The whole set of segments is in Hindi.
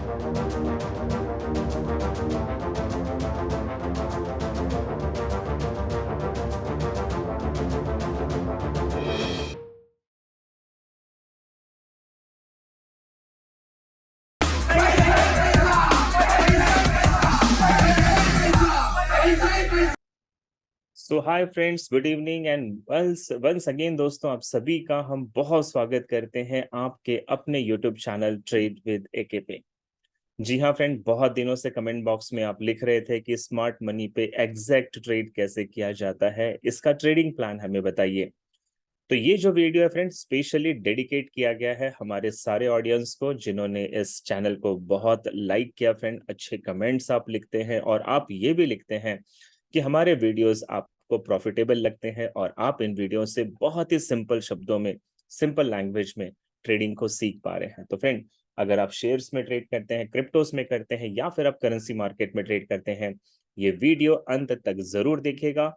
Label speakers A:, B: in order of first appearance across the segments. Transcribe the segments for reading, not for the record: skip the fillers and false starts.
A: So hi friends, good evening and once again दोस्तों, आप सभी का हम बहुत स्वागत करते हैं आपके अपने यूट्यूब चैनल ट्रेड विद एके पे। जी हाँ फ्रेंड, बहुत दिनों से कमेंट बॉक्स में आप लिख रहे थे कि स्मार्ट मनी पे एग्जैक्ट ट्रेड कैसे किया जाता है, इसका ट्रेडिंग प्लान हमें बताइए। तो ये जो वीडियो है फ्रेंड, स्पेशली डेडिकेट किया गया है हमारे सारे ऑडियंस को जिन्होंने इस चैनल को बहुत लाइक किया। फ्रेंड, अच्छे कमेंट्स आप लिखते हैं और आप ये भी लिखते हैं कि हमारे वीडियोस आपको प्रॉफिटेबल लगते हैं और आप इन वीडियो से बहुत ही सिंपल शब्दों में, सिंपल लैंग्वेज में ट्रेडिंग को सीख पा रहे हैं। तो फ्रेंड, अगर आप शेयर्स में ट्रेड करते हैं, क्रिप्टोस में करते हैं या फिर आप करेंसी मार्केट में ट्रेड करते हैं, ये वीडियो अंत तक जरूर देखिएगा,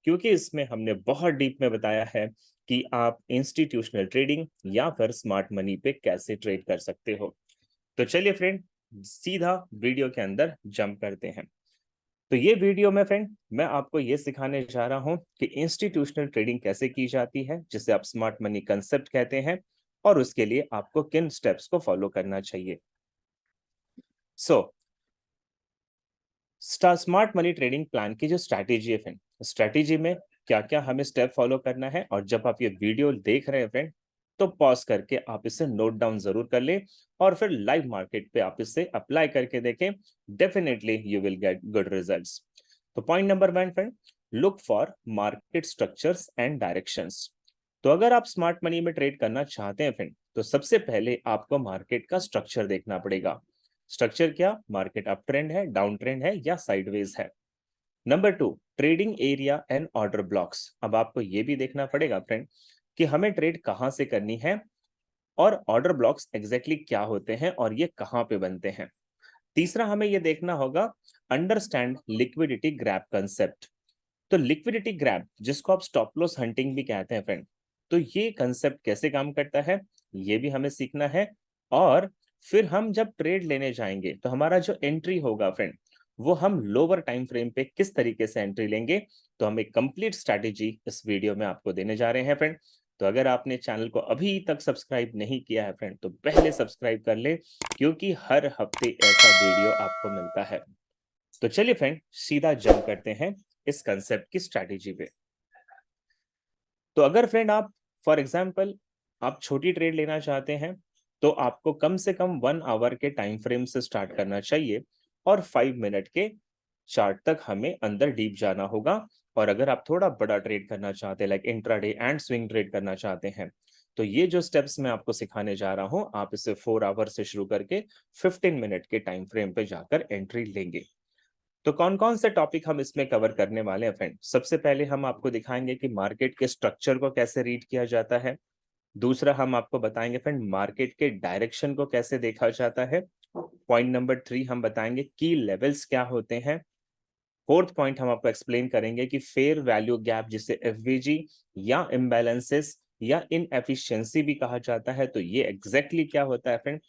A: क्योंकि इसमें हमने बहुत डीप में बताया है कि आप इंस्टीट्यूशनल ट्रेडिंग या फिर स्मार्ट मनी पे कैसे ट्रेड कर सकते हो। तो चलिए फ्रेंड, सीधा वीडियो के अंदर जंप करते हैं। तो ये वीडियो में फ्रेंड, मैं आपको ये सिखाने जा रहा हूं कि इंस्टीट्यूशनल ट्रेडिंग कैसे की जाती है, जिसे आप स्मार्ट मनी कंसेप्ट कहते हैं, और उसके लिए आपको किन स्टेप्स को फॉलो करना चाहिए। So smart money trading plan की जो स्ट्रैटेजी है फ्रेंड, स्ट्रैटेजी में क्या क्या हमें स्टेप फॉलो करना है, और जब आप ये वीडियो देख रहे हैं फ्रेंड, तो पॉज करके आप इसे नोट डाउन जरूर कर लें और फिर लाइव मार्केट पे आप इसे अप्लाई करके देखें। Definitely you will get good results. तो point number 1 friend, look for market structures and directions. तो अगर आप स्मार्ट मनी में ट्रेड करना चाहते हैं फ्रेंड, तो सबसे पहले आपको मार्केट का स्ट्रक्चर देखना पड़ेगा। स्ट्रक्चर क्या? मार्केट अप ट्रेंड है, डाउन ट्रेंड है या साइडवेज है। Number 2, trading area and order blocks. अब आपको यह भी देखना पड़ेगा फ्रेंड कि हमें ट्रेड कहां से करनी है और ऑर्डर ब्लॉक्स एग्जैक्टली क्या होते हैं और ये कहां पे बनते हैं। तीसरा, हमें यह देखना होगा अंडरस्टैंड लिक्विडिटी ग्रैब कंसेप्ट। तो लिक्विडिटी ग्रैब, जिसको आप स्टॉप लॉस हंटिंग भी कहते हैं फ्रेंड, तो ये कंसेप्ट कैसे काम करता है, ये भी हमें सीखना है। और फिर हम जब ट्रेड लेने जाएंगे तो हमारा जो एंट्री होगा फ्रेंड, वो हम लोअर टाइम फ्रेम पे किस तरीके से एंट्री लेंगे, तो हम एक कंप्लीट स्ट्रैटेजी इस वीडियो में आपको देने जा रहे हैं फ्रेंड। तो अगर आपने चैनल को अभी तक सब्सक्राइब नहीं किया है फ्रेंड, तो पहले सब्सक्राइब कर ले, क्योंकि हर हफ्ते ऐसा वीडियो आपको मिलता है। तो चलिए फ्रेंड, सीधा जंप करते हैं इस कंसेप्ट की स्ट्रैटेजी पे। तो अगर फ्रेंड आप, फॉर एग्जांपल, आप छोटी ट्रेड लेना चाहते हैं, तो आपको कम से कम 1 आवर के टाइम फ्रेम से स्टार्ट करना चाहिए और 5 मिनट के चार्ट तक हमें अंदर डीप जाना होगा। और अगर आप थोड़ा बड़ा ट्रेड करना चाहते हैं, like intraday and swing trade करना चाहते हैं, तो ये जो स्टेप्स मैं आपको सिखाने जा रहा हूं, आप इसे 4 आवर से शुरू करके 15 मिनट के टाइम फ्रेम पे जाकर एंट्री लेंगे। तो कौन कौन से टॉपिक हम इसमें कवर करने वाले हैं फ्रेंड? सबसे पहले हम आपको दिखाएंगे कि मार्केट के स्ट्रक्चर को कैसे रीड किया जाता है। दूसरा, हम आपको बताएंगे फ्रेंड मार्केट के डायरेक्शन को कैसे देखा जाता है। पॉइंट नंबर 3, हम बताएंगे की लेवल्स क्या होते हैं। फोर्थ पॉइंट, हम आपको एक्सप्लेन करेंगे कि फेयर वैल्यू गैप, जिसे एफवीजी या इम्बैलेंसेस या इनएफिशिएंसी भी कहा जाता है, तो ये एग्जैक्टली क्या होता है फ्रेंड।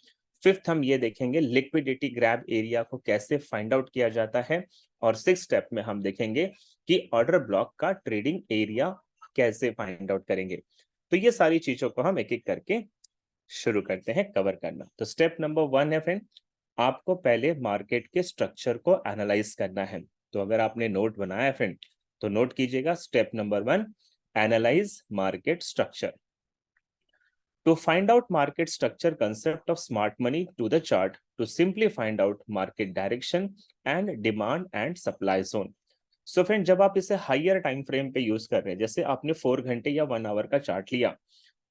A: फिफ्थ, हम ये देखेंगे लिक्विडिटी ग्रैब एरिया को कैसे फाइंड आउट किया जाता है। और सिक्स स्टेप में हम देखेंगे कि ऑर्डर ब्लॉक का ट्रेडिंग एरिया कैसे फाइंड आउट करेंगे। तो ये सारी चीजों को हम एक एक करके शुरू करते हैं कवर करना। तो स्टेप नंबर 1 है फ्रेंड, आपको पहले मार्केट के स्ट्रक्चर को एनालाइज करना है। तो अगर आपने नोट बनाया है फ्रेंड, तो नोट कीजिएगा step number 1, analyse market structure. To find out market structure concept of smart money to the chart to simply find out market direction and demand and supply zone. So friend, जब आप इसे हायर टाइम फ्रेम पे यूज कर रहे हैं, जैसे आपने 4 घंटे या 1 आवर का चार्ट लिया,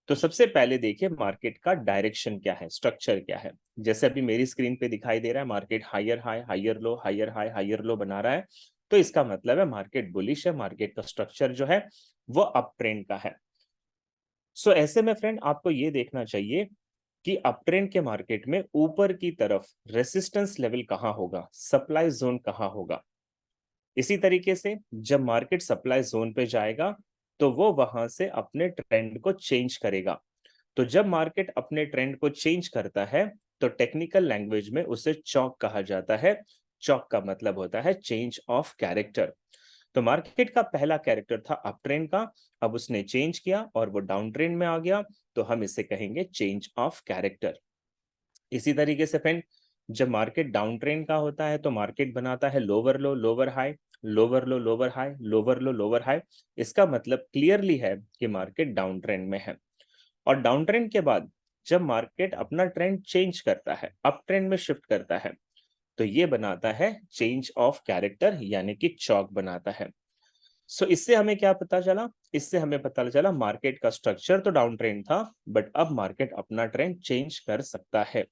A: तो सबसे पहले देखिए मार्केट का डायरेक्शन क्या है, स्ट्रक्चर क्या है। जैसे अभी मेरी स्क्रीन पे दिखाई दे रहा है, market higher high higher low higher high higher low बना रहा है, तो इसका मतलब है मार्केट बुलिश है, मार्केट का स्ट्रक्चर जो है वो अप ट्रेंड का है। सो ऐसे में फ्रेंड, आपको ये देखना चाहिए कि अप ट्रेंड के मार्केट में ऊपर की तरफ रेसिस्टेंस लेवल कहां होगा, सप्लाई जोन कहां होगा। इसी तरीके से जब मार्केट सप्लाई जोन पे जाएगा, तो वो वहां से अपने ट्रेंड को चेंज करेगा। तो जब मार्केट अपने ट्रेंड को चेंज करता है, तो टेक्निकल लैंग्वेज में उसे चॉक कहा जाता है। चॉक का मतलब होता है चेंज ऑफ कैरेक्टर। तो मार्केट का पहला कैरेक्टर था अप ट्रेंड का, अब उसने चेंज किया और वो डाउन ट्रेंड में आ गया, तो हम इसे कहेंगे चेंज ऑफ कैरेक्टर। इसी तरीके से फ्रेंड, जब मार्केट डाउन ट्रेंड का होता है तो मार्केट बनाता है लोअर लो लोअर हाई, लोअर लो लोअर हाई, लोअर लो लोअर हाई। इसका मतलब क्लियरली है कि मार्केट डाउन ट्रेंड में है। और डाउन ट्रेंड के बाद जब मार्केट अपना ट्रेंड चेंज करता है, अप ट्रेंड में शिफ्ट करता है, तो ये बनाता है चेंज ऑफ कैरेक्टर, यानी कि चॉक बनाता है। सो इससे हमें क्या पता चला? इससे हमें पता चला मार्केट का स्ट्रक्चर तो डाउन ट्रेंड था, बट अब मार्केट अपना ट्रेंड चेंज कर सकता है।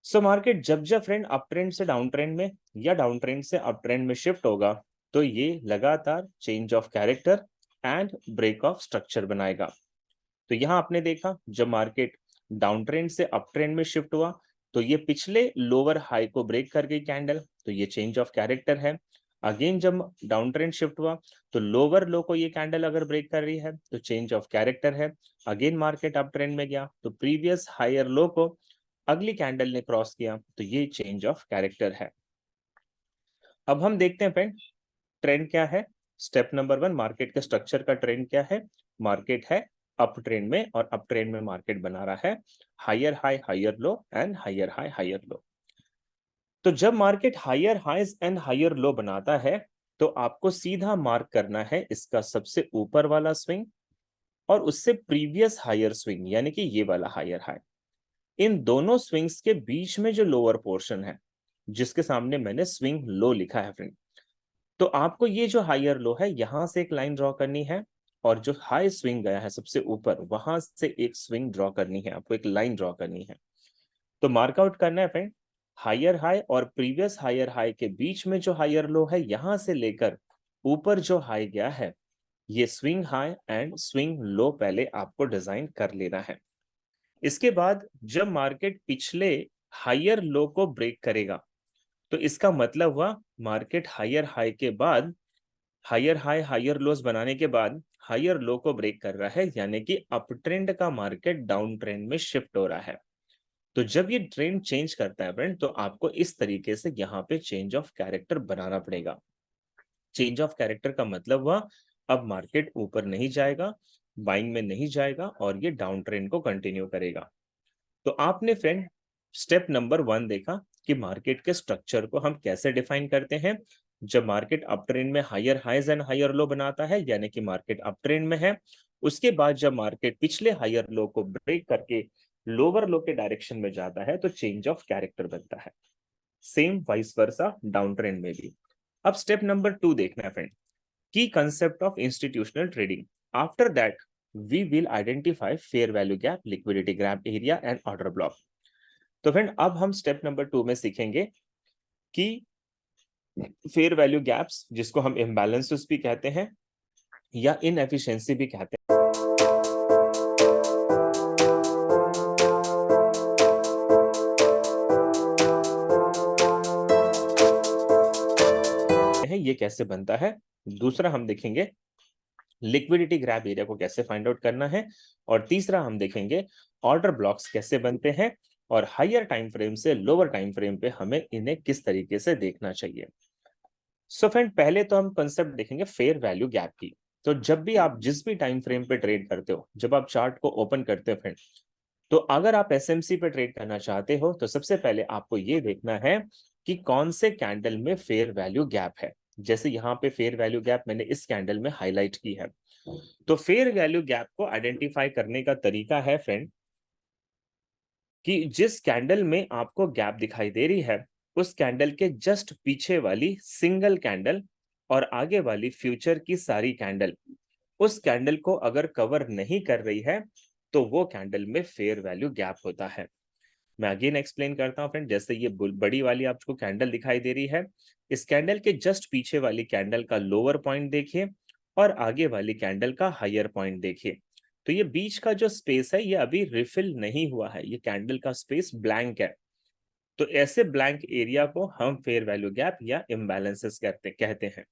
A: सो मार्केट जब जब फ्रेंड अप ट्रेंड से डाउन ट्रेंड में या डाउन ट्रेंड से अप ट्रेंड में शिफ्ट होगा, तो ये लगातार change of character and break of structure बनाएगा। तो यहां आपने देखा, जब मार्केट डाउन ट्रेंड से अप ट्रेंड में शिफ्ट हुआ, तो ये पिछले लोअर हाई को ब्रेक कर गई कैंडल, तो ये चेंज ऑफ कैरेक्टर है। अगेन जब डाउन ट्रेंड शिफ्ट हुआ, तो लोअर लो को ये कैंडल अगर ब्रेक कर रही है तो चेंज ऑफ कैरेक्टर है। अगेन मार्केट अप ट्रेंड में गया, तो प्रीवियस हायर लो को अगली कैंडल ने क्रॉस किया, तो ये चेंज ऑफ कैरेक्टर है। अब हम देखते हैं फ्रेंड, ट्रेंड क्या है। स्टेप नंबर 1, मार्केट के स्ट्रक्चर का ट्रेंड क्या है। मार्केट है अप ट्रेंड में, और अप ट्रेंड में मार्केट बना रहा है higher high higher low and higher high higher low. तो जब market higher highs and higher low बनाता है, तो आपको सीधा मार्क करना है इसका सबसे ऊपर वाला स्विंग और उससे प्रीवियस हायर स्विंग, यानी कि ये वाला हायर हाई। इन दोनों स्विंग्स के बीच में जो लोअर पोर्शन है, जिसके सामने मैंने स्विंग लो लिखा है फ्रेंड, तो आपको ये जो हायर लो है यहां से एक लाइन ड्रॉ करनी है, और जो हाई स्विंग गया है सबसे ऊपर, वहां से एक स्विंग ड्रॉ करनी है, आपको एक लाइन ड्रॉ करनी है। तो मार्कआउट करना है फ्रेंड, हायर हाई और प्रीवियस हायर हाई के बीच में जो हायर लो है, यहां से लेकर ऊपर जो हाई गया है, ये swing high and swing low पहले आपको डिजाइन कर लेना है। इसके बाद जब मार्केट पिछले हायर लो को ब्रेक करेगा, तो इसका मतलब हुआ मार्केट हायर हाई के बाद, हायर हाई हायर लोस बनाने के बाद हायर लो को ब्रेक कर रहा है, यानी कि अप ट्रेंड का मार्केट डाउन ट्रेंड में शिफ्ट हो रहा है। तो जब ये ट्रेंड चेंज करता है फ्रेंड, तो आपको इस तरीके से यहाँ पे चेंज ऑफ कैरेक्टर बनाना पड़ेगा। चेंज ऑफ कैरेक्टर का मतलब हुआ अब मार्केट ऊपर नहीं जाएगा, बाइंग में नहीं जाएगा, और ये डाउन ट्रेंड को कंटिन्यू करेगा। तो आपने फ्रेंड स्टेप नंबर 1 देखा कि मार्केट के स्ट्रक्चर को हम कैसे डिफाइन करते हैं। जब मार्केट अप ट्रेंड में higher highs and higher low बनाता है, यानी कि मार्केट अप ट्रेंड में है। उसके बाद जब मार्केट पिछले हायर लो को ब्रेक करके लोअर लो के डायरेक्शन में जाता है, तो चेंज ऑफ कैरेक्टर बनता है। Same vice versa down trend में भी। अब स्टेप नंबर 2 देखना है फ्रेंड, की concept of institutional trading. After that we will identify fair value gap, liquidity gap area and order block. तो फ्रेंड अब हम स्टेप नंबर 2 में सीखेंगे कि फेयर वैल्यू गैप्स, जिसको हम इम्बैलेंसेस भी कहते हैं या इनएफिशिएंसी भी कहते हैं, ये कैसे बनता है। दूसरा हम देखेंगे लिक्विडिटी ग्रैब एरिया को कैसे फाइंड आउट करना है, और तीसरा हम देखेंगे ऑर्डर ब्लॉक्स कैसे बनते हैं, और हायर टाइम फ्रेम से लोअर टाइम फ्रेम पे हमें इन्हें किस तरीके से देखना चाहिए। सो फ्रेंड, पहले तो हम कंसेप्ट देखेंगे फेयर वैल्यू गैप की। तो जब भी आप जिस भी टाइम फ्रेम पे ट्रेड करते हो, जब आप चार्ट को ओपन करते हो फ्रेंड, तो अगर आप एसएमसी पे ट्रेड करना चाहते हो, तो सबसे पहले आपको ये देखना है कि कौन से कैंडल में फेयर वैल्यू गैप है। जैसे यहाँ पे फेयर वैल्यू गैप मैंने इस कैंडल में हाईलाइट की है। तो फेयर वैल्यू गैप को आइडेंटिफाई करने का तरीका है फ्रेंड, कि जिस कैंडल में आपको गैप दिखाई दे रही है, उस कैंडल के जस्ट पीछे वाली सिंगल कैंडल और आगे वाली फ्यूचर की सारी कैंडल, उस कैंडल को अगर कवर नहीं कर रही है, तो वो कैंडल में फेयर वैल्यू गैप होता है। मैं अगेन एक्सप्लेन करता हूं फ्रेंड। जैसे ये बड़ी वाली आपको कैंडल दिखाई दे रही है, इस कैंडल के जस्ट पीछे वाली कैंडल का लोअर पॉइंट देखिए और आगे वाली कैंडल का हायर पॉइंट देखिए। तो ये बीच का जो स्पेस है, ये अभी रिफिल नहीं हुआ है, ये कैंडल का स्पेस ब्लैंक है। तो ऐसे ब्लैंक एरिया को हम फेयर वैल्यू गैप या इम्बैलेंसेस कहते हैं।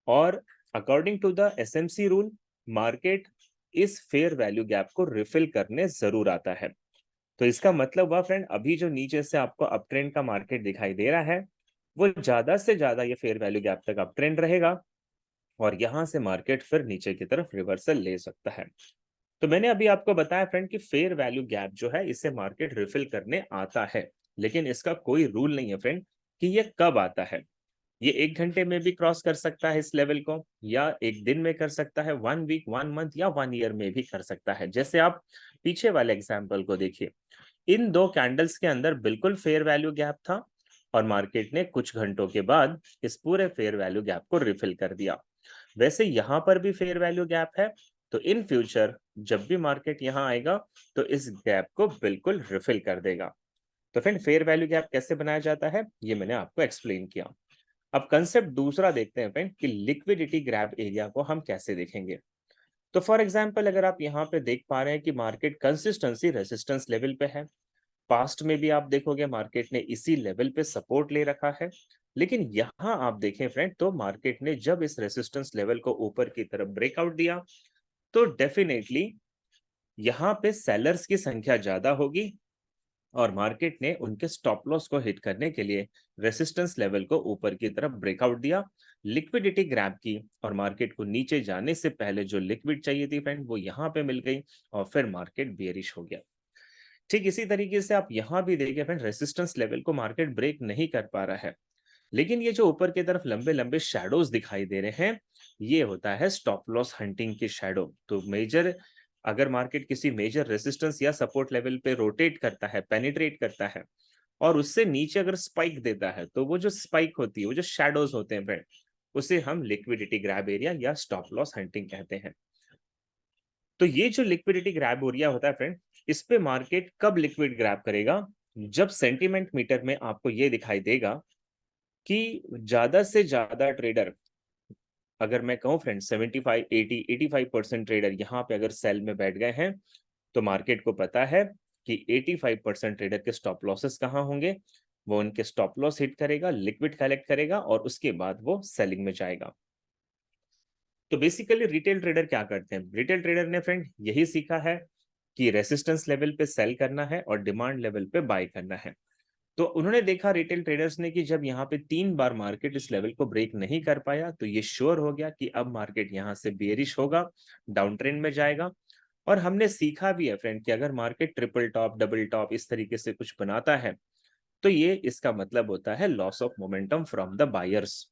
A: और according to the SMC rule, market इस फेयर वैल्यू गैप को रिफिल करने जरूर आता है। तो इसका मतलब हुआ फ्रेंड, अभी जो नीचे से आपको अप ट्रेंड का मार्केट दिखाई दे रहा है, वो ज्यादा से ज्यादा ये फेयर वैल्यू गैप तक अप ट्रेंड रहेगा और यहाँ से मार्केट फिर नीचे की तरफ रिवर्सल ले सकता है। तो मैंने अभी आपको बताया फ्रेंड कि फेयर वैल्यू गैप जो है इसे मार्केट रिफिल करने आता है, लेकिन इसका कोई रूल नहीं है फ्रेंड कि ये कब आता है। ये 1 घंटे में भी क्रॉस कर सकता है इस लेवल को, या एक दिन में कर सकता है, 1 वीक, 1 मंथ या 1 ईयर में भी कर सकता है। जैसे आप पीछे वाले एग्जाम्पल को देखिए, इन दो कैंडल्स के अंदर बिल्कुल फेयर वैल्यू गैप था और मार्केट ने कुछ घंटों के बाद इस पूरे फेयर वैल्यू गैप को रिफिल कर दिया। वैसे यहां पर भी फेयर वैल्यू गैप है, तो इन फ्यूचर जब भी मार्केट यहां आएगा तो इस गैप को बिल्कुल रिफिल कर देगा। तो फ्रेंड, फेयर वैल्यू गैप कैसे बनाया जाता है ये मैंने आपको एक्सप्लेन किया। अब कंसेप्ट दूसरा देखते हैं फ्रेंड कि लिक्विडिटी ग्रैब एरिया को हम कैसे देखेंगे। तो फॉर एग्जांपल, अगर आप यहाँ पे देख पा रहे हैं कि मार्केट कंसिस्टेंसी रेजिस्टेंस लेवल पे है, पास्ट में भी आप देखोगे मार्केट ने इसी लेवल पे सपोर्ट ले रखा है, लेकिन यहाँ आप देखें फ्रेंड तो मार्केट ने जब इस रेजिस्टेंस लेवल को ऊपर की तरफ ब्रेकआउट दिया, तो डेफिनेटली यहाँ पे सेलर्स की संख्या ज्यादा होगी और मार्केट ने उनके स्टॉप लॉस को हिट करने के लिए रेसिस्टेंस लेवल को ऊपर की तरफ ब्रेकआउट दिया, लिक्विडिटी ग्रैब की, और मार्केट को नीचे जाने से पहले जो लिक्विड चाहिए थी फ्रेंड वो यहाँ पे मिल गई और फिर मार्केट बेयरिश हो गया। ठीक इसी तरीके से आप यहाँ भी देखें फ्रेंड, रेसिस्टेंस लेवल को मार्केट ब्रेक नहीं कर पा रहा है, लेकिन ये जो ऊपर की तरफ लंबे लंबे शैडोज दिखाई दे रहे हैं, ये होता है स्टॉप लॉस हंटिंग की शैडो। तो मेजर, अगर मार्केट किसी मेजर रेजिस्टेंस या सपोर्ट लेवल पे रोटेट करता है, पेनिट्रेट करता है और उससे नीचे अगर स्पाइक देता है, तो वो जो स्पाइक होती है, वो जो शैडोज होते हैं फ्रेंड, उसे हम लिक्विडिटी ग्रैब एरिया या स्टॉप लॉस हंटिंग कहते हैं। तो ये जो लिक्विडिटी ग्रैब एरिया होता है फ्रेंड, इस पे मार्केट कब लिक्विड ग्रैब करेगा? जब सेंटीमेंट मीटर में आपको ये दिखाई देगा कि ज्यादा से ज्यादा ट्रेडर, अगर मैं कहूं फ्रेंड 75, 80, 85% ट्रेडर यहाँ पे अगर सेल में बैठ गए हैं, तो मार्केट को पता है कि 85% ट्रेडर के स्टॉप लॉसेस कहाँ होंगे, वो उनके स्टॉप लॉस हिट करेगा, लिक्विड कलेक्ट करेगा और उसके बाद वो सेलिंग में जाएगा। तो बेसिकली रिटेल ट्रेडर क्या करते हैं? रिटेल ट्रेडर ने फ्रेंड यही सीखा है कि रेसिस्टेंस लेवल पे सेल करना है और डिमांड लेवल पे बाय करना है। तो उन्होंने देखा रिटेल ट्रेडर्स ने कि जब यहाँ पे 3 बार मार्केट इस लेवल को ब्रेक नहीं कर पाया, तो ये श्योर हो गया कि अब मार्केट यहाँ से बेरिश होगा, डाउन ट्रेंड में जाएगा। और हमने सीखा भी है फ्रेंड कि अगर market triple top, double top इस तरीके से कुछ बनाता है, तो ये इसका मतलब होता है loss of momentum from the buyers.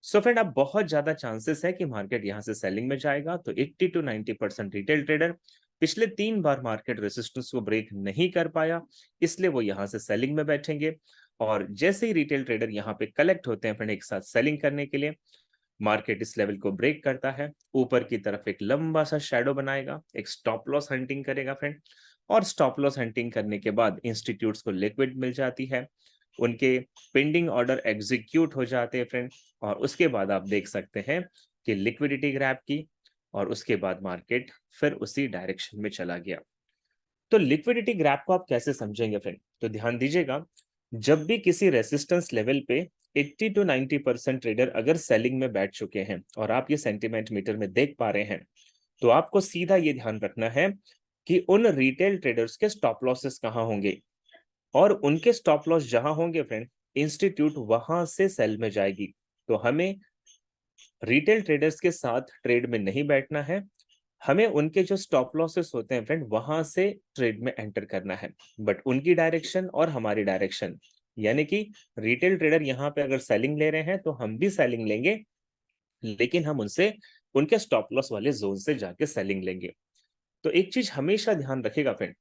A: So friend, अब बहुत ज्यादा चांसेस है कि मार्केट यहां से सेलिंग में जाएगा। तो 80 to 90% रिटेल ट्रेडर पिछले 3 बार मार्केट रेसिस्टेंस को ब्रेक नहीं कर पाया, इसलिए वो यहां से सेलिंग में बैठेंगे। और जैसे ही रिटेल ट्रेडर यहाँ पे कलेक्ट होते हैं फ्रेंड एक साथ सेलिंग करने के लिए, मार्केट इस लेवल को ब्रेक करता है, ऊपर की तरफ एक लंबा सा शैडो बनाएगा, एक स्टॉप लॉस हंटिंग करेगा फ्रेंड। और स्टॉप लॉस हंटिंग करने के बाद इंस्टीट्यूट्स को लिक्विड मिल जाती है, उनके पेंडिंग ऑर्डर एग्जीक्यूट हो जाते हैं फ्रेंड। और उसके बाद आप देख सकते हैं कि लिक्विडिटी ग्रैब की और उसके बाद मार्केट फिर उसी डायरेक्शन में चला गया। तो लिक्विडिटी ग्रैब को आप कैसे समझेंगे फ्रेंड? तो ध्यान दीजिएगा, जब भी किसी रेसिस्टेंस लेवल पे 80 to 90% ट्रेडर अगर सेलिंग में बैठ चुके हैं और आप ये सेंटीमेंट मीटर में देख पा रहे हैं, तो आपको सीधा ये ध्यान रखना है कि उन रिटेल ट्रेडर्स के स्टॉप लॉसेस कहाँ होंगे, और उनके स्टॉप लॉस जहां होंगे फ्रेंड, इंस्टीट्यूट वहां से सेल में जाएगी। तो हमें रिटेल ट्रेडर्स के साथ ट्रेड में नहीं बैठना है, हमें उनके जो स्टॉप लॉसेस होते हैं फ्रेंड वहां से ट्रेड में एंटर करना है। बट उनकी डायरेक्शन और हमारी डायरेक्शन, यानी कि रिटेल ट्रेडर यहाँ पे अगर सेलिंग ले रहे हैं तो हम भी सेलिंग लेंगे, लेकिन हम उनसे उनके स्टॉप लॉस वाले जोन से जाके सेलिंग लेंगे। तो एक चीज हमेशा ध्यान रखेगा फ्रेंड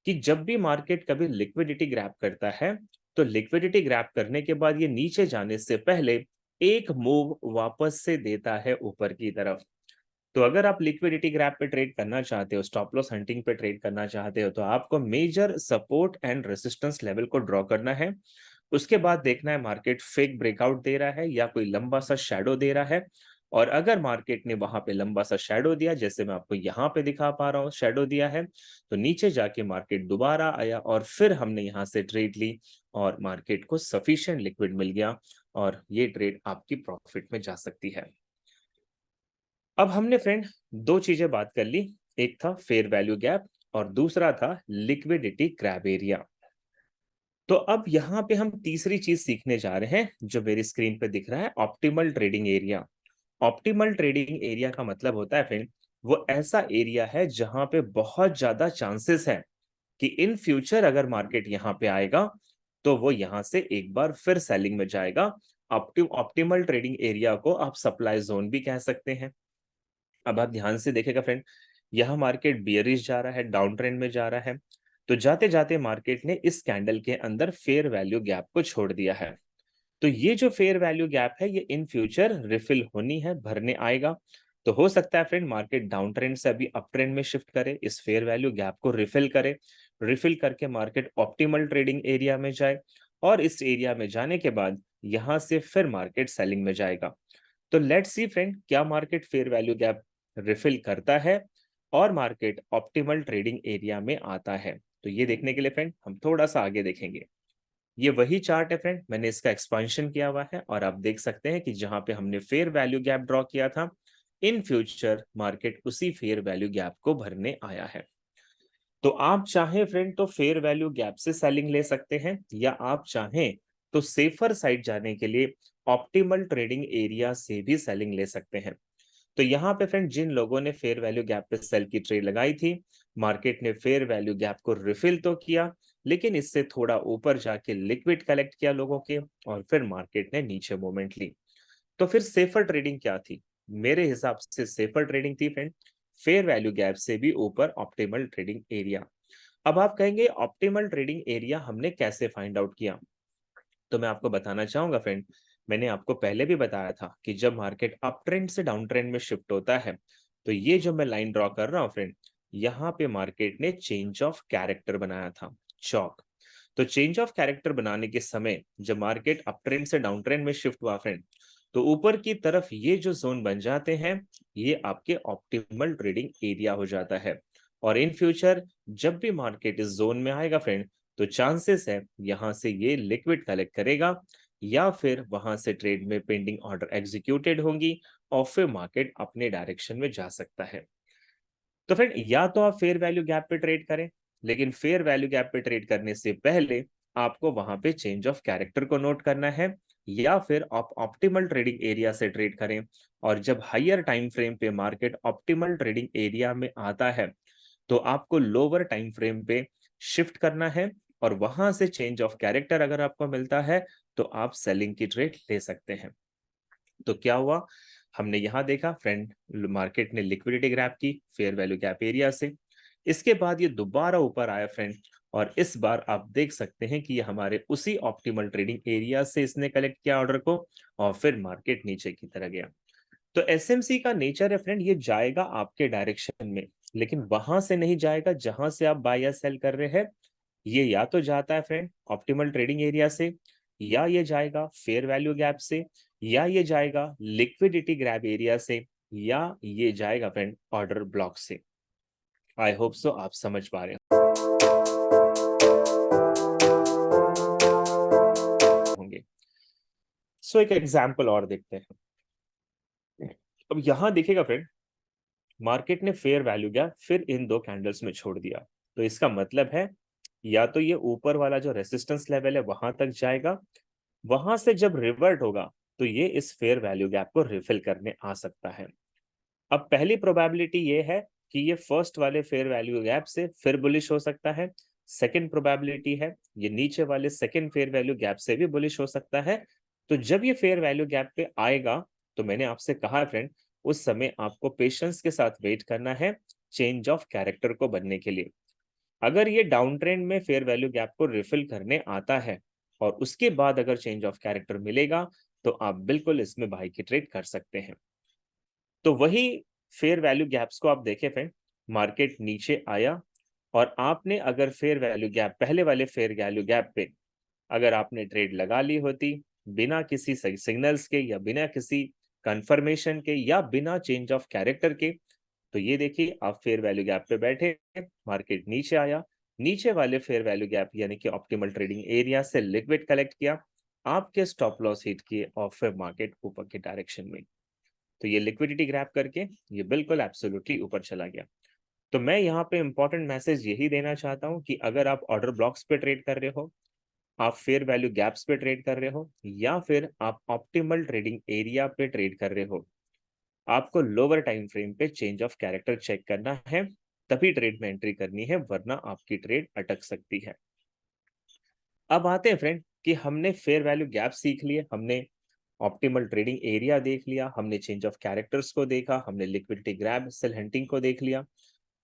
A: कि जब भी मार्केट कभी लिक्विडिटी ग्रैब करता है, तो लिक्विडिटी ग्रैब करने के बाद ये नीचे जाने से पहले एक मूव वापस से देता है ऊपर की तरफ। तो अगर आप लिक्विडिटी ग्रैब पे ट्रेड करना चाहते हो, स्टॉप लॉस हंटिंग पे ट्रेड करना चाहते हो, तो आपको major support and resistance level को ड्रॉ करना है। उसके बाद देखना है मार्केट फेक ब्रेकआउट दे रहा है या कोई लंबा सा शैडो दे रहा है। और अगर मार्केट ने वहां पे लंबा सा शैडो दिया, जैसे मैं आपको यहाँ पे दिखा पा रहा हूँ शैडो दिया है, तो नीचे जाके मार्केट दोबारा आया और फिर हमने यहाँ से ट्रेड ली और मार्केट को सफिशिएंट लिक्विड मिल गया और ये ट्रेड आपकी प्रॉफिट में जा सकती है। अब हमने फ्रेंड दो चीजें बात कर ली, एक था फेयर वैल्यू गैप और दूसरा था लिक्विडिटी ग्रैब एरिया। तो अब यहाँ पे हम तीसरी चीज सीखने जा रहे हैं जो मेरी स्क्रीन पे दिख रहा है, optimal trading area. Optimal trading area का मतलब होता है फ्रेंड, वो ऐसा एरिया है जहां पे बहुत ज्यादा चांसेस है कि इन फ्यूचर अगर मार्केट यहाँ पे आएगा तो वो यहाँ से एक बार फिर सेलिंग में जाएगा। ऑप्टिमल ट्रेडिंग एरिया को आप सप्लाई जोन भी कह सकते हैं। अब आप ध्यान से देखेगा फ्रेंड, यह मार्केट बियरिश जा रहा है, डाउन ट्रेंड में जा रहा है। तो जाते जाते मार्केट ने इस कैंडल के अंदर फेयर वैल्यू गैप को छोड़ दिया है। तो ये जो फेयर वैल्यू गैप है ये इन फ्यूचर रिफिल होनी है, भरने आएगा। तो हो सकता है फ्रेंड मार्केट डाउन ट्रेंड से अभी अप ट्रेंड में शिफ्ट करे, इस फेयर वैल्यू गैप को रिफिल करे, रिफिल करके मार्केट ऑप्टिमल ट्रेडिंग एरिया में जाए, और इस एरिया में जाने के बाद यहां से फिर मार्केट सेलिंग में जाएगा। तो लेट्स सी फ्रेंड, क्या market fair value gap refill करता है और मार्केट ऑप्टिमल ट्रेडिंग एरिया में आता है। तो ये देखने के लिए फ्रेंड हम थोड़ा सा आगे देखेंगे। ये वही चार्ट है फ्रेंड, मैंने इसका एक्सपांशन किया हुआ है और आप देख सकते हैं कि जहां पे हमने फेयर वैल्यू गैप ड्रॉ किया था, इन फ्यूचर मार्केट उसी फेयर वैल्यू गैप को भरने आया है। तो आप चाहें फ्रेंड तो फेयर वैल्यू गैप से सेलिंग ले सकते हैं, या आप चाहें तो सेफर साइड जाने के लिए ऑप्टिमल ट्रेडिंग एरिया से भी सेलिंग ले सकते हैं। तो यहाँ पे फ्रेंड जिन लोगों ने फेयर वैल्यू गैप पे सेल की ट्रेड लगाई थी, मार्केट ने फेयर वैल्यू गैप को रिफिल तो किया, लेकिन इससे थोड़ा ऊपर जाके लिक्विड कलेक्ट किया लोगों के, और फिर मार्केट ने नीचे मूवमेंट ली। तो फिर सेफर ट्रेडिंग क्या थी? मेरे हिसाब से सेफर ट्रेडिंग थी फ्रेंड फेयर वैल्यू गैप से भी ऊपर ऑप्टिमल ट्रेडिंग एरिया। अब आप कहेंगे ऑप्टिमल ट्रेडिंग एरिया हमने कैसे फाइंड आउट किया? तो मैं आपको बताना चाहूंगा फ्रेंड, मैंने आपको पहले भी बताया था कि जब मार्केट अप ट्रेंड से डाउन ट्रेंड में शिफ्ट होता है, तो ये जो मैं लाइन ड्रॉ कर रहा हूँ फ्रेंड, यहाँ पे मार्केट ने चेंज ऑफ कैरेक्टर बनाया था, चौक। तो चेंज ऑफ कैरेक्टर बनाने के समय जब मार्केट अप ट्रेंड से डाउन ट्रेंड में शिफ्ट हुआ फ्रेंड, तो ऊपर की तरफ ये जो जोन बन जाते हैं, ये आपके ऑप्टिमल ट्रेडिंग एरिया हो जाता है। और इन फ्यूचर जब भी मार्केट इस जोन में आएगा फ्रेंड, तो चांसेस है यहां से ये लिक्विड कलेक्ट करेगा, या फिर वहां से ट्रेड में पेंडिंग ऑर्डर एग्जीक्यूटेड होंगी, और फिर मार्केट अपने डायरेक्शन में जा सकता है। तो फ्रेंड या तो आप फेयर वैल्यू गैप पे ट्रेड करें, लेकिन फेयर वैल्यू गैप पे ट्रेड करने से पहले आपको वहां पे चेंज ऑफ कैरेक्टर को नोट करना है, या फिर आप ऑप्टिमल ट्रेडिंग एरिया से ट्रेड करें, और जब हायर टाइम फ्रेम पे मार्केट ऑप्टिमल ट्रेडिंग एरिया में आता है, तो आपको लोअर टाइम फ्रेम पे शिफ्ट करना है, और वहां से चेंज ऑफ कैरेक्टर अगर आपको मिलता है तो आप सेलिंग की ट्रेड ले सकते हैं। तो क्या हुआ, हमने यहां देखा फ्रेंड, मार्केट ने लिक्विडिटी ग्रैब की फेयर वैल्यू गैप एरिया से। इसके बाद ये दोबारा ऊपर आया फ्रेंड, और इस बार आप देख सकते हैं कि ये हमारे उसी ऑप्टिमल ट्रेडिंग एरिया से इसने कलेक्ट किया ऑर्डर को, और फिर मार्केट नीचे की तरह गया। तो एसएमसी का नेचर है फ्रेंड, ये जाएगा आपके डायरेक्शन में, लेकिन वहां से नहीं जाएगा जहां से आप बाय या सेल कर रहे हैं। ये या तो जाता है फ्रेंड ऑप्टिमल ट्रेडिंग एरिया से, या ये जाएगा फेयर वैल्यू गैप से, या ये जाएगा लिक्विडिटी ग्रैब एरिया से, या ये जाएगा फ्रेंड ऑर्डर ब्लॉक से। आई होप सो आप समझ पा रहे होंगे। सो एक एग्जांपल और देखते हैं। अब यहां देखिएगा फ्रेंड, मार्केट ने फेयर वैल्यू गैप फिर इन दो कैंडल्स में छोड़ दिया। तो इसका मतलब है या तो ये ऊपर वाला जो रेसिस्टेंस लेवल है वहां तक जाएगा, वहां से जब रिवर्ट होगा तो ये इस फेयर वैल्यू गैप को रिफिल करने आ सकता है। अब पहली प्रोबेबिलिटी ये है कि ये फर्स्ट वाले फेयर वैल्यू गैप से फिर बुलिश हो सकता है। सेकंड प्रोबेबिलिटी है ये नीचे वाले सेकंड फेयर वैल्यू गैप से भी बुलिश हो सकता है। तो जब ये फेयर वैल्यू गैप पे आएगा, तो मैंने आपसे कहा फ्रेंड, उस समय आपको पेशेंस के साथ वेट करना है चेंज ऑफ कैरेक्टर को बनने के लिए। अगर ये डाउन ट्रेंड में फेयर वैल्यू गैप को रिफिल करने आता है, और उसके बाद अगर चेंज ऑफ कैरेक्टर मिलेगा, तो आप बिल्कुल इसमें बाई की ट्रेड कर सकते हैं। तो वही फेयर वैल्यू गैप्स को आप देखें फ्रेंड, मार्केट नीचे आया, और आपने अगर फेयर वैल्यू गैप पहले वाले फेयर वैल्यू गैप पे अगर आपने ट्रेड लगा ली होती, बिना किसी सिग्नल्स के, या बिना किसी कंफर्मेशन के, या बिना चेंज ऑफ कैरेक्टर के, तो ये देखिए आप फेयर वैल्यू गैप पे बैठे, मार्केट नीचे आया, नीचे वाले फेयर वैल्यू गैप यानी कि ऑप्टिमल ट्रेडिंग एरिया से लिक्विड कलेक्ट किया, आपके स्टॉप लॉस हिट किए, और फिर मार्केट ऊपर के डायरेक्शन में। तो ये लिक्विडिटी ग्रैब करके ये बिल्कुल एब्सोल्युटली ऊपर चला गया। तो मैं यहाँ पे इंपॉर्टेंट मैसेज यही देना चाहता हूँ कि अगर आप ऑर्डर ब्लॉक्स पे ट्रेड कर रहे हो, आप फेयर वैल्यू गैप्स पे ट्रेड कर रहे हो, या फिर आप ऑप्टिमल ट्रेडिंग एरिया पे ट्रेड कर रहे हो, आपको लोअर टाइम फ्रेम पे चेंज ऑफ कैरेक्टर चेक करना है, तभी ट्रेड में एंट्री करनी है, वरना आपकी ट्रेड अटक सकती है। अब आते हैं फ्रेंड कि हमने फेयर वैल्यू गैप सीख लिए, हमने ऑप्टिमल ट्रेडिंग एरिया देख लिया, हमने चेंज ऑफ कैरेक्टर्स को देखा, हमने लिक्विडिटी ग्रैब सेल हंटिंग को देख लिया।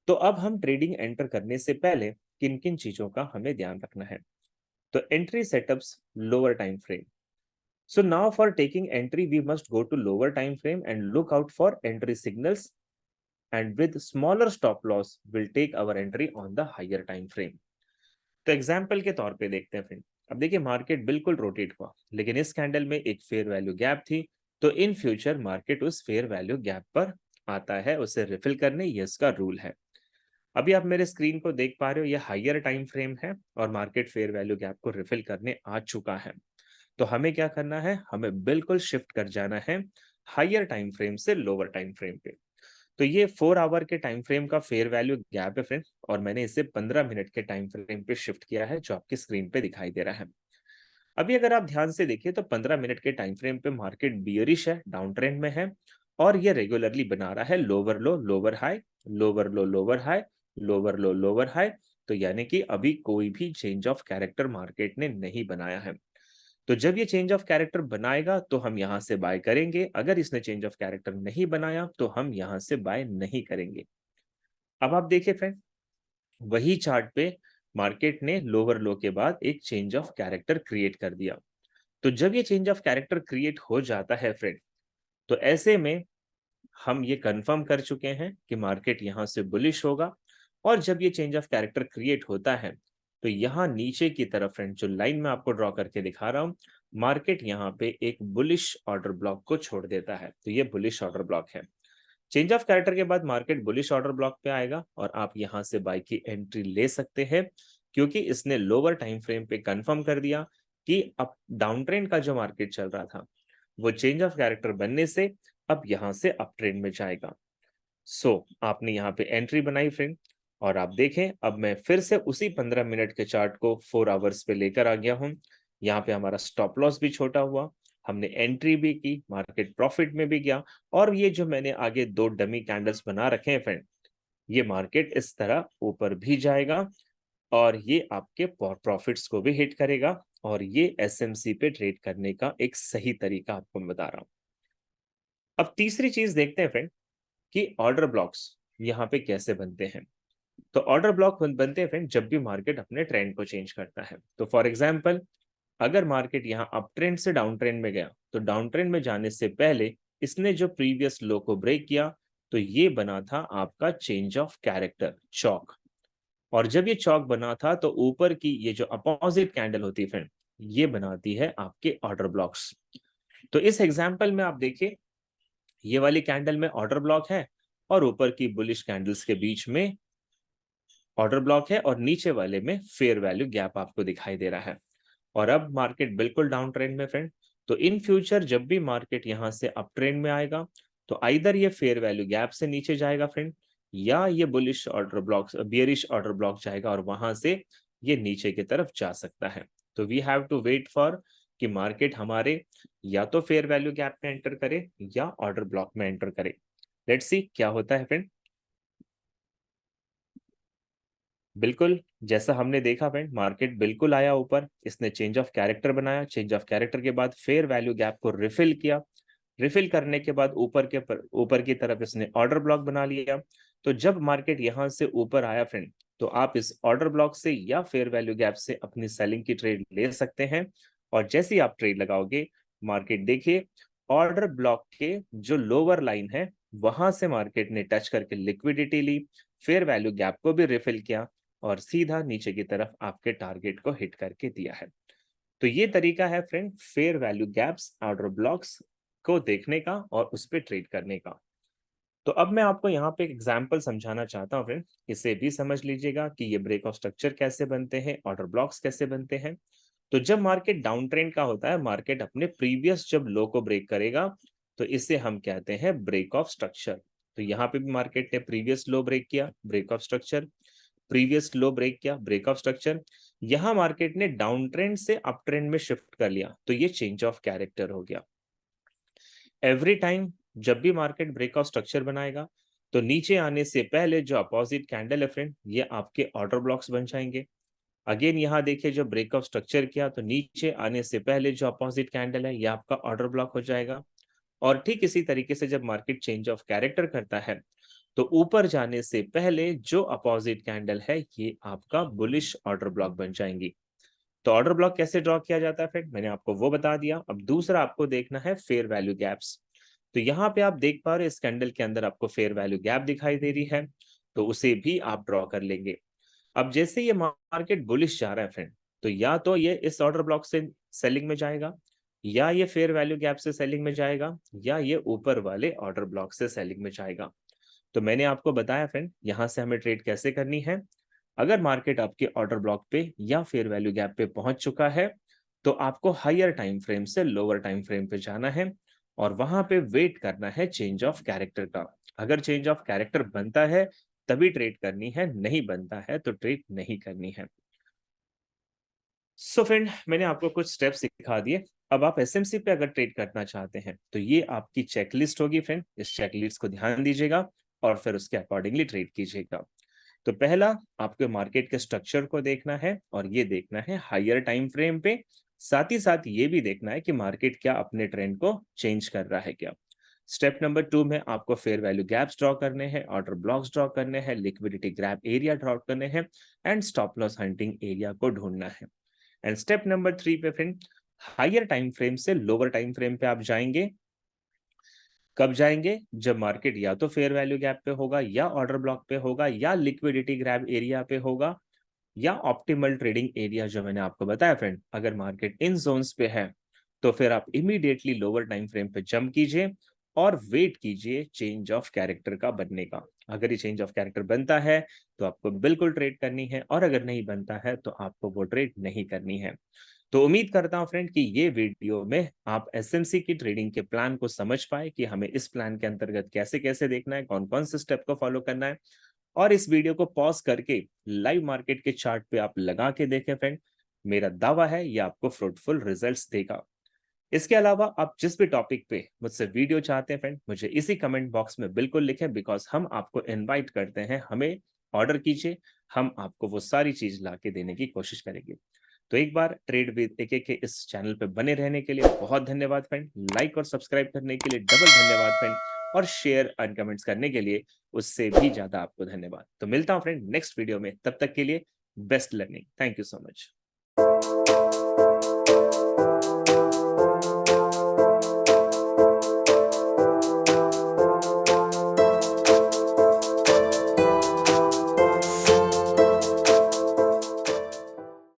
A: तो अब हम ट्रेडिंग एंटर करने से पहले किन किन चीजों का हमें ध्यान रखना है। तो entry setups, lower time frame. So now for taking entry, we must go to lower time frame and look out for entry signals, and with smaller stop loss will take our entry on the higher time frame. तो एग्जाम्पल के तौर पे देखते हैं फ्रेंड। अब देखिए मार्केट बिल्कुल रोटेट हुआ, लेकिन इस कैंडल में एक फेयर वैल्यू गैप थी, तो इन फ्यूचर मार्केट उस फेयर वैल्यू गैप पर आता है उसे रिफिल करने, ये इसका रूल है। अभी आप मेरे स्क्रीन को देख पा रहे हो, ये हायर टाइम फ्रेम है और मार्केट फेयर वैल्यू गैप को रिफिल करने आ चुका है। तो हमें क्या करना है, हमें बिल्कुल शिफ्ट कर जाना है हायर टाइम फ्रेम से लोअर टाइम फ्रेम पे। तो ये 4 आवर के टाइम फ्रेम का फेयर वैल्यू गैप है फ्रेंड, और मैंने इसे 15 मिनट के टाइम फ्रेम पे शिफ्ट किया है, जो आपकी स्क्रीन पे दिखाई दे रहा है। अभी अगर आप ध्यान से देखिए तो 15 मिनट के टाइम फ्रेम पे मार्केट बियरिश है, डाउन ट्रेंड में है, और ये रेगुलरली बना रहा है लोअर लो लोअर हाई, लोअर लो लोअर हाई, लोअर लो लोअर हाई। तो यानी कि अभी कोई भी चेंज ऑफ कैरेक्टर मार्केट ने नहीं बनाया है। तो जब ये चेंज ऑफ कैरेक्टर बनाएगा तो हम यहां से बाय करेंगे, अगर इसने चेंज ऑफ कैरेक्टर नहीं बनाया तो हम यहां से बाय नहीं करेंगे। अब आप देखिए फ्रेंड, वही चार्ट पे मार्केट ने लोअर लो के बाद एक चेंज ऑफ कैरेक्टर क्रिएट कर दिया। तो जब ये चेंज ऑफ कैरेक्टर क्रिएट हो जाता है फ्रेंड, तो ऐसे में हम ये कंफर्म कर चुके हैं कि मार्केट यहां से बुलिश होगा। और जब ये चेंज ऑफ कैरेक्टर क्रिएट होता है, तो यहाँ नीचे की तरफ फ्रेंड जो लाइन में आपको ड्रॉ करके दिखा रहा हूं, मार्केट यहाँ पे एक बुलिश ऑर्डर ब्लॉक को छोड़ देता है, तो ये बुलिश ऑर्डर ब्लॉक है। चेंज ऑफ कैरेक्टर के बाद मार्केट बुलिश ऑर्डर ब्लॉक पे आएगा और आप यहां से बाय की एंट्री ले सकते हैं, क्योंकि इसने लोअर टाइम फ्रेम पे कंफर्म कर दिया कि अब डाउन ट्रेंड का जो मार्केट चल रहा था, वो चेंज ऑफ कैरेक्टर बनने से अब यहां से अप ट्रेंड में जाएगा। आपने यहाँ पे एंट्री बनाई फ्रेंड, और आप देखें अब मैं फिर से उसी 15 मिनट के चार्ट को 4 आवर्स पे लेकर आ गया हूँ। यहाँ पे हमारा स्टॉप लॉस भी छोटा हुआ, हमने एंट्री भी की, मार्केट प्रॉफिट में भी गया, और ये जो मैंने आगे 2 डमी कैंडल्स बना रखे हैं फ्रेंड, ये मार्केट इस तरह ऊपर भी जाएगा और ये आपके प्रॉफिट्स को भी हिट करेगा। और ये एसएमसी पे ट्रेड करने का एक सही तरीका आपको मैं बता रहा हूँ। अब तीसरी चीज देखते हैं फ्रेंड कि ऑर्डर ब्लॉक्स यहाँ पे कैसे बनते हैं। तो ऑर्डर ब्लॉक बनते हैं फ्रेंड जब भी मार्केट अपने ट्रेंड को चेंज करता है। तो फॉर एग्जांपल, अगर मार्केट यहाँ अप ट्रेंड से डाउन ट्रेंड में गया, तो डाउन ट्रेंड में जाने से पहले इसने जो प्रीवियस लो को ब्रेक किया, तो ये बना था आपका चेंज ऑफ कैरेक्टर चौक। और जब ये चौक बना था तो ऊपर की ये जो अपोजिट कैंडल होती है फ्रेंड, ये बनाती है आपके ऑर्डर ब्लॉक्स। तो इस एग्जाम्पल में आप देखिए, ये वाली कैंडल में ऑर्डर ब्लॉक है और ऊपर की बुलिश कैंडल्स के बीच में ऑर्डर ब्लॉक है, और नीचे वाले में फेयर वैल्यू गैप आपको दिखाई दे रहा है। और अब मार्केट बिल्कुल डाउन ट्रेंड में फ्रेंड। तो इन फ्यूचर जब भी मार्केट यहां से अप ट्रेंड में आएगा, तो आइदर ये फेयर वैल्यू गैप से नीचे जाएगा फ्रेंड, या ये bullish order block bearish order block जाएगा और वहां से ये नीचे की तरफ जा सकता है। तो we have to wait for कि मार्केट हमारे या तो फेयर वैल्यू गैप में एंटर करे या ऑर्डर ब्लॉक में एंटर करे। लेट्स सी क्या होता है फ्रेंड। बिल्कुल जैसा हमने देखा फ्रेंड, मार्केट बिल्कुल आया ऊपर, इसने चेंज ऑफ कैरेक्टर बनाया, चेंज ऑफ कैरेक्टर के बाद फेयर वैल्यू गैप को रिफिल किया, रिफिल करने के बाद ऊपर की तरफ इसने ऑर्डर ब्लॉक बना लिया। तो जब मार्केट यहां से ऊपर आया फ्रेंड, तो आप इस ऑर्डर ब्लॉक से या फेयर वैल्यू गैप से अपनी सेलिंग की ट्रेड ले सकते हैं। और जैसे ही आप ट्रेड लगाओगे, मार्केट देखिए ऑर्डर ब्लॉक के जो लोअर लाइन है, वहां से मार्केट ने टच करके लिक्विडिटी ली, फेयर वैल्यू गैप को भी रिफिल किया, और सीधा नीचे की तरफ आपके टारगेट को हिट करके दिया है। तो ये तरीका है friend fair value gaps, order blocks को देखने का और उस पर ट्रेड करने का। तो अब मैं आपको यहाँ पे एक एग्जांपल समझाना चाहता हूँ फ्रेंड, इसे भी समझ लीजिएगा कि ये ब्रेक ऑफ स्ट्रक्चर कैसे बनते हैं, ऑर्डर ब्लॉक्स कैसे बनते हैं। तो जब मार्केट डाउन ट्रेंड का होता है, मार्केट अपने प्रीवियस जब लो को ब्रेक करेगा, तो इसे हम कहते हैं ब्रेक ऑफ स्ट्रक्चर। तो यहाँ पे भी मार्केट ने प्रीवियस लो ब्रेक किया, break of structure, previous low break किया, ब्रेक ऑफ स्ट्रक्चर। यहाँ मार्केट ने डाउन ट्रेंड से अप ट्रेंड में शिफ्ट कर लिया, तो ये चेंज ऑफ कैरेक्टर हो गया। एवरी टाइम जब भी मार्केट ब्रेक ऑफ स्ट्रक्चर बनाएगा, तो नीचे आने से पहले जो अपोजिट कैंडल है फ्रेंड, ये आपके ऑर्डर ब्लॉक्स बन जाएंगे। अगेन यहाँ देखिए, जब ब्रेक ऑफ स्ट्रक्चर किया तो नीचे आने से पहले जो अपोजिट कैंडल है, ये आपका ऑर्डर ब्लॉक हो जाएगा। और ठीक इसी तरीके से जब मार्केट चेंज ऑफ कैरेक्टर करता है, तो ऊपर जाने से पहले जो अपोजिट कैंडल है, ये आपका बुलिश ऑर्डर ब्लॉक बन जाएंगी। तो ऑर्डर ब्लॉक कैसे ड्रॉ किया जाता है फ्रेंड, मैंने आपको वो बता दिया। अब दूसरा आपको देखना है फेयर वैल्यू गैप्स। तो यहाँ पे आप देख पा रहे हो, इस कैंडल के अंदर आपको फेयर वैल्यू गैप दिखाई दे रही है, तो उसे भी आप ड्रॉ कर लेंगे। अब जैसे ये मार्केट बुलिश जा रहा है फ्रेंड, तो या तो ये इस ऑर्डर ब्लॉक से सेलिंग में जाएगा, या ये फेयर वैल्यू गैप से सेलिंग में जाएगा, या ये ऊपर वाले ऑर्डर ब्लॉक से सेलिंग में जाएगा। तो मैंने आपको बताया फ्रेंड, यहां से हमें ट्रेड कैसे करनी है। अगर मार्केट आपके ऑर्डर ब्लॉक पे या फेयर वैल्यू गैप पे पहुंच चुका है, तो आपको हायर टाइम फ्रेम से लोअर टाइम फ्रेम पे जाना है और वहां पे वेट करना है चेंज ऑफ कैरेक्टर का। अगर चेंज ऑफ कैरेक्टर बनता है तभी ट्रेड करनी है, नहीं बनता है तो ट्रेड नहीं करनी है। सो फ्रेंड, मैंने आपको कुछ स्टेप्स सिखा दिए। अब आप एसएमसी पे अगर ट्रेड करना चाहते हैं, तो ये आपकी चेकलिस्ट होगी फ्रेंड, इस चेकलिस्ट को ध्यान दीजिएगा और फिर उसके अकॉर्डिंगली ट्रेड कीजिएगा। तो पहला, आपको मार्केट के स्ट्रक्चर को देखना है और ये देखना है हायर टाइम फ्रेम पे। साथ ही साथ ये भी देखना है कि मार्केट क्या अपने ट्रेंड को चेंज कर रहा है क्या। स्टेप नंबर 2 में आपको फेयर वैल्यू गैप्स ड्रॉ करने हैं, ऑर्डर ब्लॉक्स ड्रॉ करने हैं, लिक्विडिटी ग्रैब एरिया ड्रॉ करने हैं and stop loss hunting area को ढूंढना है। एंड स्टेप नंबर 3 पे फ्रेंड, हायर टाइम फ्रेम से लोअर टाइम फ्रेम पे आप जाएंगे। कब जाएंगे, जब मार्केट या तो फेयर वैल्यू गैप पे होगा, या ऑर्डर ब्लॉक पे होगा, या लिक्विडिटी ग्रैब एरिया पे होगा, या ऑप्टिमल ट्रेडिंग एरिया जो मैंने आपको बताया फ्रेंड। अगर मार्केट इन जोन्स पे है, तो फिर आप इमीडिएटली लोअर टाइम फ्रेम पे जंप कीजिए और वेट कीजिए चेंज ऑफ कैरेक्टर का बनने का। अगर ये चेंज ऑफ कैरेक्टर बनता है तो आपको बिल्कुल ट्रेड करनी है, और अगर नहीं बनता है तो आपको वो ट्रेड नहीं करनी है। तो उम्मीद करता हूं फ्रेंड कि ये वीडियो में आप एसएमसी की ट्रेडिंग के प्लान को समझ पाए कि हमें इस प्लान के अंतर्गत कैसे कैसे देखना है, कौन कौन से स्टेप को फॉलो करना है। और इस वीडियो को पॉज करके लाइव मार्केट के चार्ट पे आप लगा के देखें फ्रेंड, मेरा दावा है ये आपको फ्रूटफुल रिजल्ट्स देगा। इसके अलावा आप जिस भी टॉपिक पे मुझसे वीडियो चाहते हैं फ्रेंड, मुझे इसी कमेंट बॉक्स में बिल्कुल लिखें, बिकॉज हम आपको इनवाइट करते हैं, हमें ऑर्डर कीजिए, हम आपको वो सारी चीज ला के देने की कोशिश करेंगे। तो एक बार ट्रेड विद एके के इस चैनल पे बने रहने के लिए बहुत धन्यवाद फ्रेंड। लाइक और सब्सक्राइब करने के लिए डबल धन्यवाद फ्रेंड, और शेयर एंड कमेंट्स करने के लिए उससे भी ज्यादा आपको धन्यवाद। तो मिलता हूं फ्रेंड नेक्स्ट वीडियो में, तब तक के लिए best learning. Thank you so much.